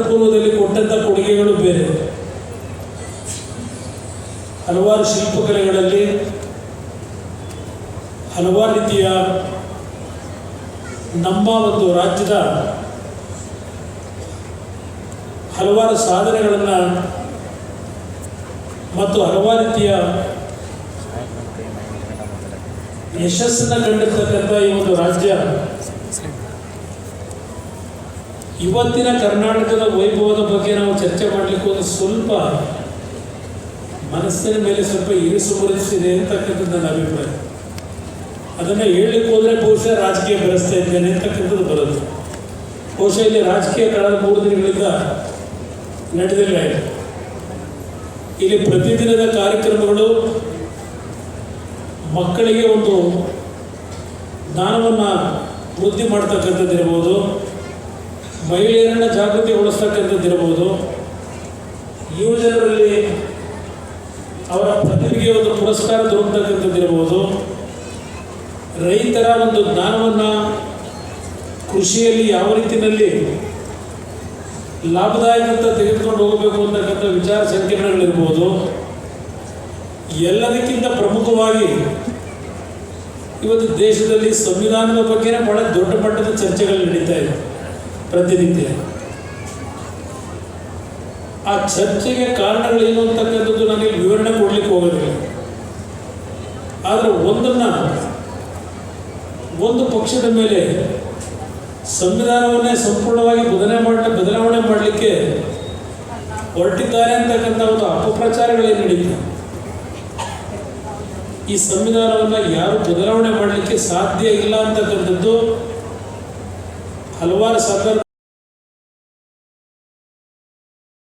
ಪೂರ್ವದಲ್ಲಿ ಕೊಟ್ಟಂಥ ಕೊಡುಗೆಗಳು ಬೇರೆ. ಹಲವಾರು ಶಿಲ್ಪಕಲೆಗಳಲ್ಲಿ ಹಲವಾರು ರೀತಿಯ ನಮ್ಮ ಒಂದು ರಾಜ್ಯದ ಹಲವಾರು ಸಾಧನೆಗಳನ್ನು ಮತ್ತು ಹಲವಾರು ರೀತಿಯ ಯಶಸ್ಸನ್ನು ಕಂಡಿರ್ತಕ್ಕಂಥ ಈ ಒಂದು ರಾಜ್ಯ ಇವತ್ತಿನ ಕರ್ನಾಟಕದ ವೈಭವದ ಬಗ್ಗೆ ನಾವು ಚರ್ಚೆ ಮಾಡಲಿಕ್ಕೆ ಒಂದು ಸ್ವಲ್ಪ ಮನಸ್ಸಿನ ಮೇಲೆ ಸ್ವಲ್ಪ ಇರಿಸು ಮುರಿಸಿದೆ ಅಂತಕ್ಕಂಥದ್ದು ನನ್ನ ಅಭಿಪ್ರಾಯ. ಅದನ್ನು ಹೇಳಲಿಕ್ಕೆ ಹೋದರೆ ಬಹುಶಃ ರಾಜಕೀಯ ಬೆರೆಸ್ತಾ ಇದ್ದೇನೆ ಅಂತಕ್ಕಂಥದ್ದು ಬರುತ್ತೆ. ಬಹುಶಃ ಇಲ್ಲಿ ರಾಜಕೀಯ ಕಳೆದ 3 ದಿನಗಳಿಂದ ನಡೆದಿಲ್ಲ. ಇಲ್ಲಿ ಪ್ರತಿದಿನದ ಕಾರ್ಯಕ್ರಮಗಳು ಮಕ್ಕಳಿಗೆ ಒಂದು ಜ್ಞಾನವನ್ನು ವೃದ್ಧಿ ಮಾಡ್ತಕ್ಕಂಥದ್ದಿರ್ಬೋದು, ಮಹಿಳೆಯರನ್ನ ಜಾಗೃತಿಗೊಳಿಸ್ತಕ್ಕಂಥದ್ದಿರ್ಬೋದು, ಯುವಜನರಲ್ಲಿ ಅವರ ಪ್ರತಿಭೆಗೆ ಒಂದು ಪುರಸ್ಕಾರ ದೊರಕತಕ್ಕಂಥದ್ದಿರ್ಬೋದು, ರೈತರ ಒಂದು ಜ್ಞಾನವನ್ನು ಕೃಷಿಯಲ್ಲಿ ಯಾವ ರೀತಿಯಲ್ಲಿ ಲಾಭದಾಯಕ ತೆಗೆದುಕೊಂಡು ಹೋಗಬೇಕು ಅಂತಕ್ಕಂಥ ವಿಚಾರ ಸಂಕಿರಣಗಳಿರ್ಬೋದು. ಎಲ್ಲದಕ್ಕಿಂತ ಪ್ರಮುಖವಾಗಿ ಇವತ್ತು ದೇಶದಲ್ಲಿ ಸಂವಿಧಾನದ ಬಗ್ಗೆನೇ ಬಹಳ ದೊಡ್ಡ ಮಟ್ಟದ ಚರ್ಚೆಗಳು ನಡೀತಾ ಇದೆ ಪ್ರತಿನಿತ್ಯ. ಆ ಚರ್ಚೆಗೆ ಕಾರಣಗಳೇನು ಅಂತಕ್ಕಂಥದ್ದು ನನಗೆ ವಿವರಣೆ ಕೊಡಲಿಕ್ಕೆ ಹೋಗೋದಿಲ್ಲ. ಆದರೆ ಒಂದು ಪಕ್ಷದ ಮೇಲೆ ಸಂವಿಧಾನವನ್ನೇ ಸಂಪೂರ್ಣವಾಗಿ ಬದಲಾವಣೆ ಮಾಡಲಿಕ್ಕೆ ಹೊರಟಿದ್ದಾರೆ ಅಂತಕ್ಕಂಥ ಒಂದು ಅಪಪ್ರಚಾರಗಳೇನು ನಡೀತದೆ. ಈ ಸಂವಿಧಾನವನ್ನು ಯಾರು ಬದಲಾವಣೆ ಮಾಡಲಿಕ್ಕೆ ಸಾಧ್ಯ ಇಲ್ಲ ಅಂತಕ್ಕಂಥದ್ದು ಹಲವಾರು ಸಂದರ್ಭ